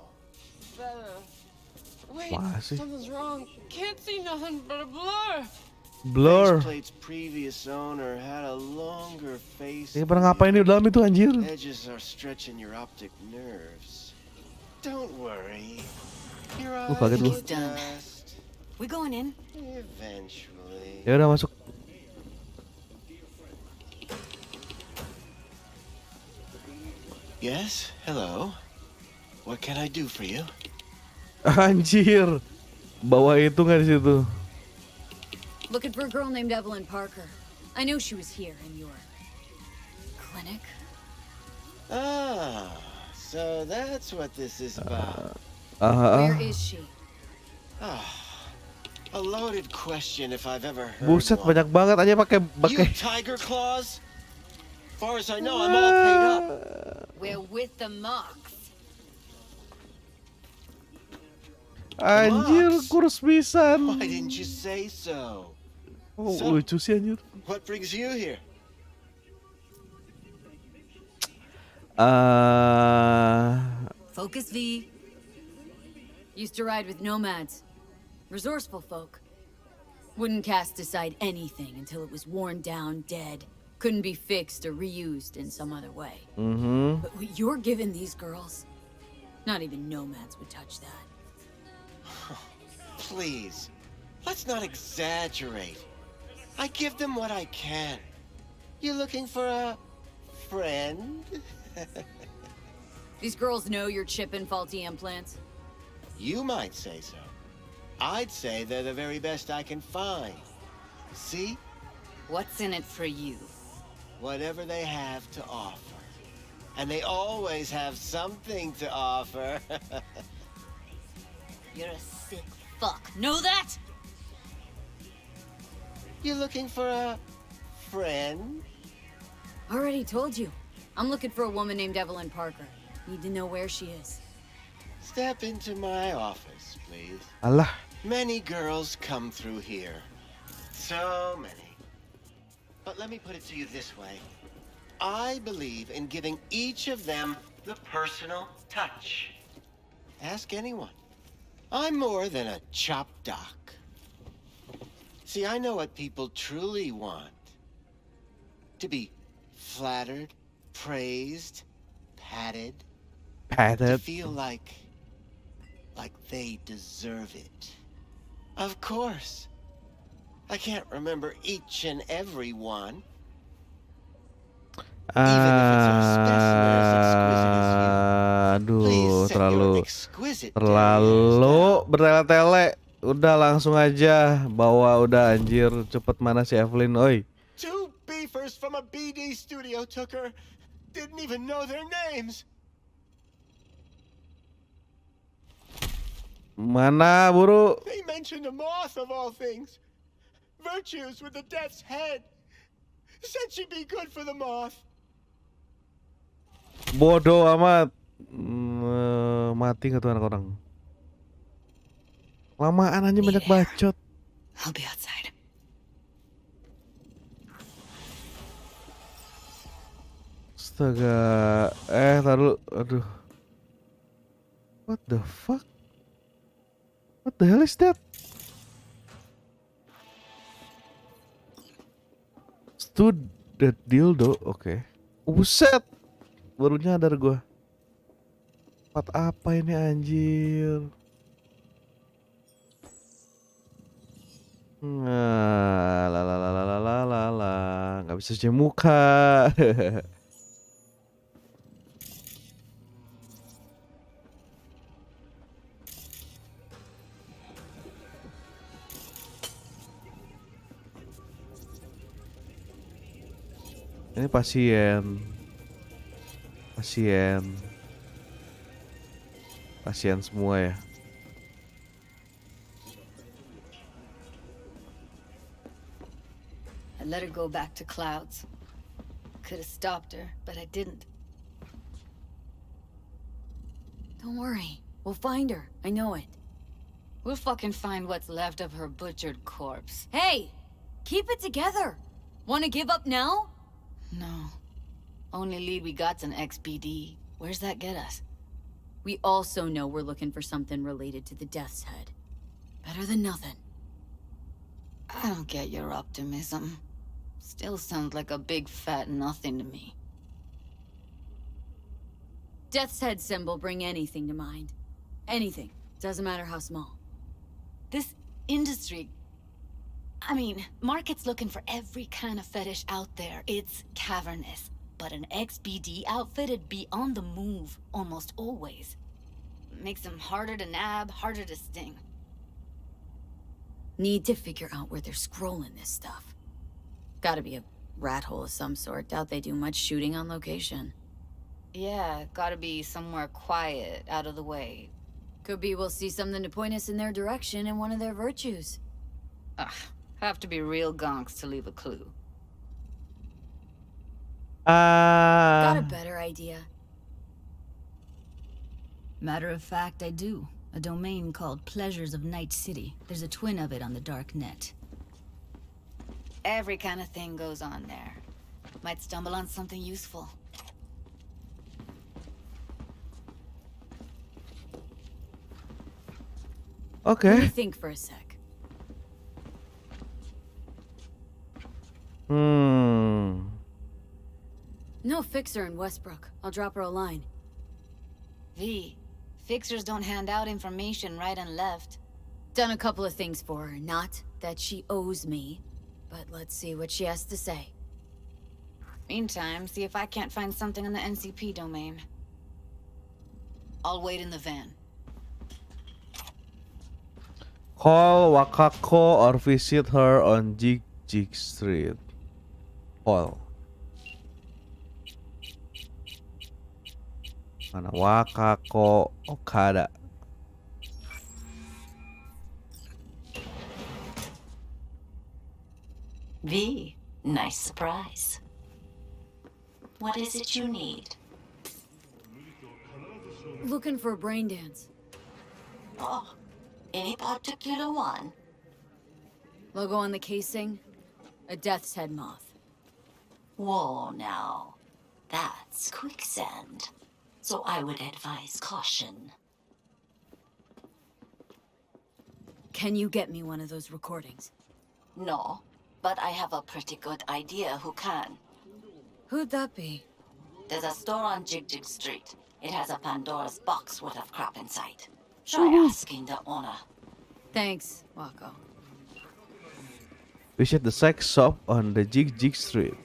Wait, Wah sih. something's wrong. Can't see nothing but a blur. Blur. Faceplate's previous owner had a longer face. Ini pernah ngapain di dalam itu anjir? Edges are stretching your optic nerves. Don't worry. Your kaget gua. eyes adjust. We going in? Eventually. Ya udah masuk. Yes, hello. What can I do for you? Anjir. Bawa itu nggak di situ? Looking for a girl named Evelyn Parker. I know she was here in your clinic. Ah, so that's what this is about. Where is she? A loaded question if I've ever heard Buset, one. banyak banget aja pakai You tiger claws? Far as I know, I'm all paid up. We're with the Mox. Anjir, kurus pisan. Why didn't you say so? Oh, So- lucu sih anjir. What brings you here? Focus V. Used to ride with nomads. Resourceful folk. Wouldn't cast aside anything until it was worn down, dead. Couldn't be fixed or reused in some other way. But what you're giving these girls, not even nomads would touch that. Please, let's not exaggerate. I give them what I can. You looking for a friend? These girls know you're chipping faulty implants. You might say so. I'd say they're the very best I can find. See? What's in it for you? Whatever they have to offer. And they always have something to offer. You're a sick fuck. Know that? You looking for a friend? Already told you. I'm looking for a woman named Evelyn Parker. Need to know where she is. Step into my office, please. Alah. Many girls come through here. So many. But let me put it to you this way. I believe in giving each of them the personal touch. Ask anyone. I'm more than a chop doc. See, I know what people truly want. To be flattered, praised, patted. To Patted. feel like they deserve it. Of course. I can't remember each and every one. Even if it's our specimen as exquisite as you. Please Aduh, set your exquisite terlalu bertele-tele. Udah langsung aja bawa udah anjir, cepet mana si Evelyn, oi. 2 beefers from a BD studio took her. Didn't even know their names. Mana buru? They mentioned a moth of all things. Virtues with the death's head. Said she'd be good for the moth. Bodoh amat. Mati nggak tuh anak orang? Lamaan aja banyak bacot. I'll be outside. Astaga. Taruh. Aduh. What the fuck? What the hell is that? Stood that dildo, oke. Buset. Baru nyadar gua. Part apa ini anjir? Nah, nggak bisa cuci muka. Ini pasien semua ya. I let her go back to Clouds. Could have stopped her, but I didn't. Don't worry, we'll find her. I know it. We'll fucking find what's left of her butchered corpse. Hey! Keep it together! Wanna give up now? No. Only lead we got's an XBD. Where's that get us? We also know we're looking for something related to the Death's Head. Better than nothing. I don't get your optimism. Still sounds like a big fat nothing to me. Death's Head symbol bring anything to mind. Anything. Doesn't matter how small. This industry... I mean, market's looking for every kind of fetish out there. It's cavernous. But an XBD outfit'd be on the move, almost always. Makes them harder to nab, harder to sting. Need to figure out where they're scrolling this stuff. Gotta be a rat hole of some sort. Doubt they do much shooting on location. Yeah, gotta be somewhere quiet, out of the way. Could be we'll see something to point us in their direction in one of their virtues. Ugh, have to be real gonks to leave a clue. Got a better idea. Matter of fact, I do. A domain called Pleasures of Night City. There's a twin of it on the dark net. Every kind of thing goes on there. Might stumble on something useful. Okay. Let me think for a sec. No fixer in Westbrook. I'll drop her a line. V, fixers don't hand out information right and left. Done a couple of things for her. Not that she owes me, but let's see what she has to say. Meantime, see if I can't find something in the NCP domain. I'll wait in the van. Call Wakako or visit her on Jig Street. Call. Mana Wakako Okada. V, nice surprise. What is it you need? Looking for a brain dance. Oh, any particular one? Logo on the casing? A death's head moth. Whoa, now. That's quicksand. So I would advise caution. Can you get me one of those recordings? No, but I have a pretty good idea who can. Who'd that be? There's a store on Jig Street. It has a Pandora's box worth of crap inside. Try asking the owner. Thanks, Wako. Visit the sex shop on the Jig Street.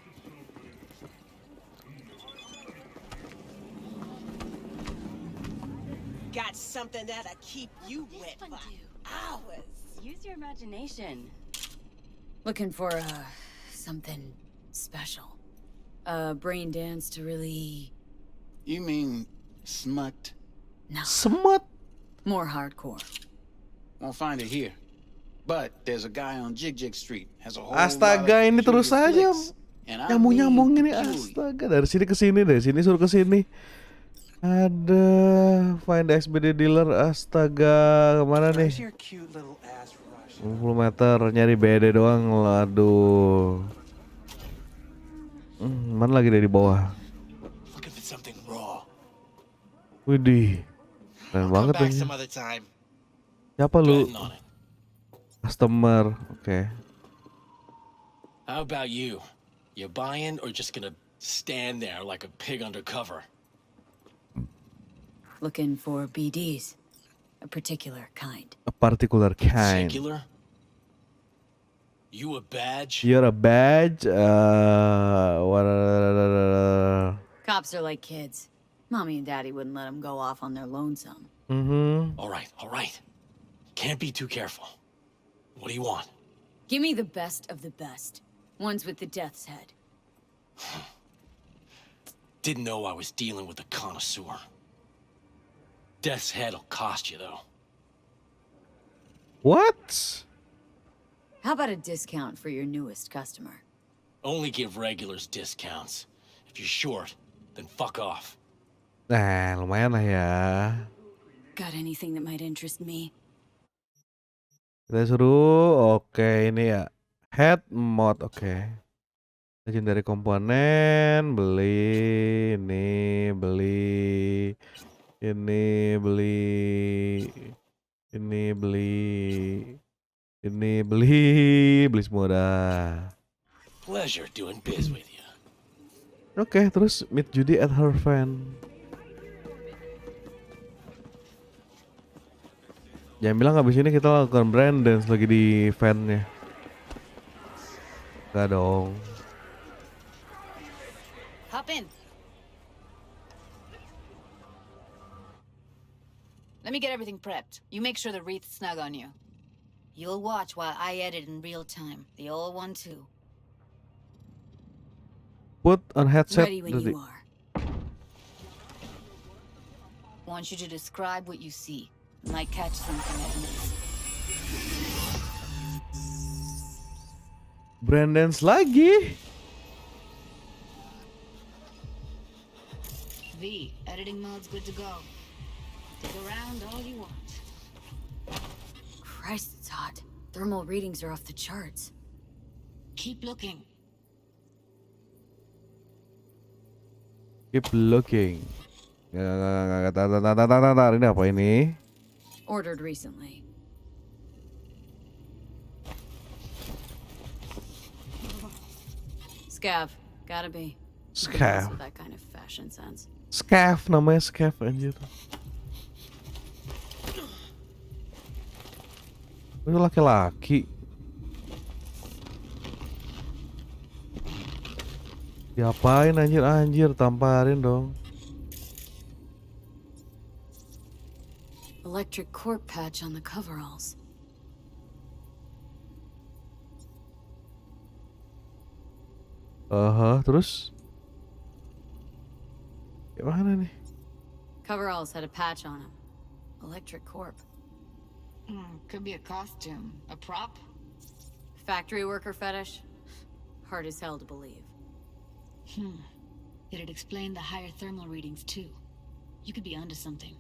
Got something that'll keep you wet for hours. Use your imagination. Looking for something special. A brain dance to really... You mean smut? No. Smut? More hardcore. Won't find it here. But there's a guy on Jig Street has a whole Astaga, ini terus aja nyambung ini. peculiar. Astaga, dari sini ke sini, dari sini suruh ke sini. Ada find the XBD dealer. Astaga, kemana nih? 50 meter nyari BD doang. Aduh. Mana lagi dari bawah? Widih, keren banget ini. Siapa lu? Customer, oke. How about you? You buying or just gonna stand there like a pig undercover? Looking for BDs. A particular kind. A particular kind. Particular? You a badge? You're a badge? What? Cops are like kids. Mommy and Daddy wouldn't let them go off on their lonesome. All right. Can't be too careful. What do you want? Give me the best of the best. Ones with the death's head. Didn't know I was dealing with a connoisseur. Death's head'll cost you, though. What? How about a discount for your newest customer? Only give regulars discounts. If you're short, then fuck off. Nah, lumayan lah ya. Got anything that might interest me? Kita suruh, oke ini ya. Head mod, oke. Legendary komponen, beli, ini beli, ini beli, ini beli, ini beli semua dah. Pleasure doing biz with you. Oke, terus meet Judy at her fan. Jangan bilang abis ini kita lakukan brand dance lagi di fan-nya. Enggak dong. Hop in. Let me get everything prepped. You make sure the wreath's snug on you. You'll watch while I edit in real time. The old one too. Put on headset. Ready when you are. Want you to describe what you see. Might catch something I missed. Brand dance lagi. V, editing mode's good to go. Dig around all you want. Christ, it's hot. Thermal readings are off the charts. Keep looking. Keep looking. Ini apa ini? Ordered recently. Scav, gotta be. Scav. With that kind of fashion sense. Scav namanya Scav anjir. Itu laki-laki. Diapain anjir tamparin dong. Electric corp patch on the coveralls. Terus? Gimana nih? Coveralls had a patch on them. Electric corp. Could be a costume, a prop. Factory worker fetish? Hard as hell to believe. It'd explain the higher thermal readings too. You could be onto something.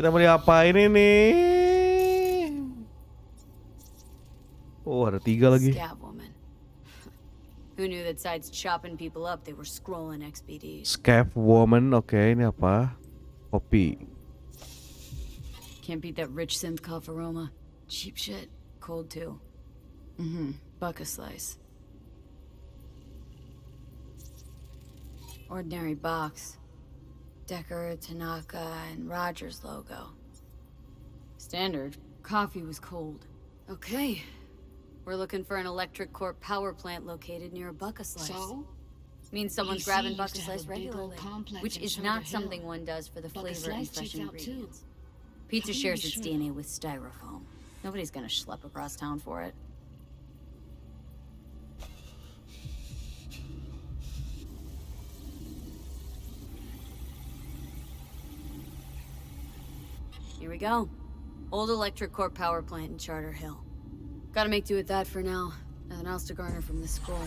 Kita mau diapain ini? Oh, ada 3 lagi. Scab-woman. Who knew that sides chopping people up, they were scrolling XBDs. Scab woman, oke, ini apa? Kopi. Can't beat that rich synth cough aroma. Cheap shit. Cold too. Buck a slice. Ordinary box. Decker, Tanaka, and Rogers logo. Standard. Coffee was cold. Okay. We're looking for an electric core power plant located near a buck a slice. So? Means someone's EC grabbing used buck a to have slice a big old regularly, complex which in is Sugar not Hill. something one does for the Buck a flavor and slice fresh checks out too. ingredients. Pizza How can you shares be its sure? DNA with styrofoam. Nobody's gonna schlep across town for it. Here we go. Old electric core power plant in Charter Hill. Gotta make do with that for now. Nothing else to garner from this scroll.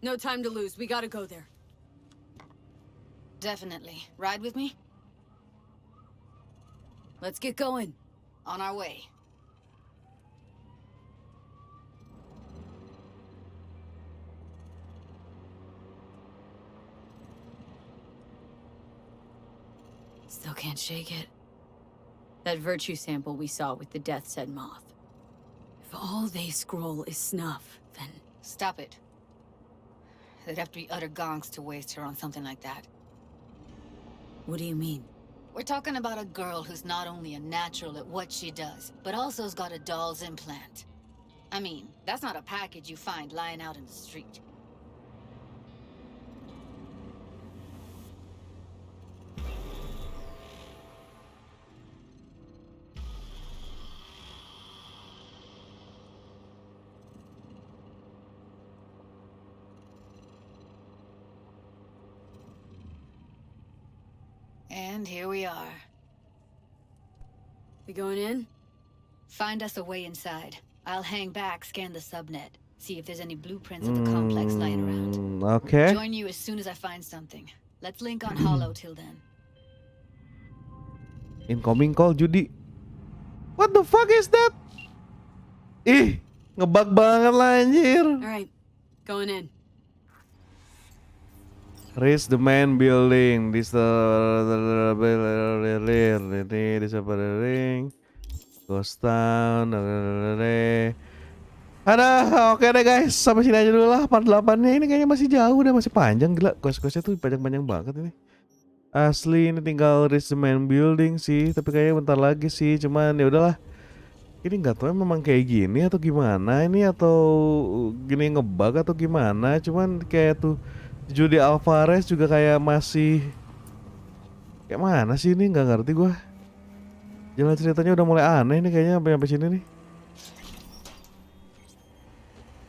No time to lose. We gotta go there. Definitely. Ride with me? Let's get going. On our way. Still can't shake it. That virtue sample we saw with the Death's Head moth. If all they scroll is snuff, then... Stop it. They'd have to be utter gonks to waste her on something like that. What do you mean? We're talking about a girl who's not only a natural at what she does, but also has got a doll's implant. I mean, that's not a package you find lying out in the street. And here we are. We going in? Find us a way inside. I'll hang back, scan the subnet, see if there's any blueprints of the complex lying around. Okay. Join you as soon as I find something. Let's link on Hollow till then. Incoming call Judi. What the fuck is that? Ih, ngebug banget lah anjir. Alright, going in. Reach the main building. This ring. Ghost town. Ada, oke deh guys. Sampai sini aja dulu lah part 8-nya. Ini kayaknya masih jauh deh, masih panjang gila. Quest-questnya tuh panjang-panjang banget ini. Asli ini tinggal reach the main building sih, tapi kayaknya bentar lagi sih. Cuman ya udahlah. Ini nggak tahu memang kayak gini atau gimana ini, atau gini ngebug atau gimana. Cuman kayak tuh Judy Alvarez juga kayak masih kayak mana sih ini, nggak ngerti gua. Jalan ceritanya udah mulai aneh nih kayaknya sampai sini nih.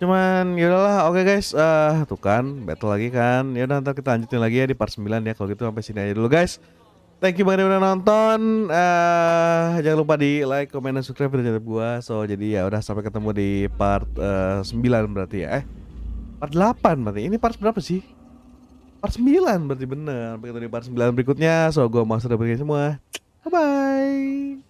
Cuman yaudahlah, oke guys, tuh kan battle lagi kan. Ya udah ntar kita lanjutin lagi ya di part 9 ya. Kalau gitu sampai sini aja dulu guys. Thank you banget udah nonton. Jangan lupa di like, comment, dan subscribe video channel gua. So jadi ya udah, sampai ketemu di part 9 berarti ya. Part 8 berarti. Ini part berapa sih? Part 9 berarti bener. Sampai ketemu di part 9 berikutnya. So gua Master semua. Bye bye.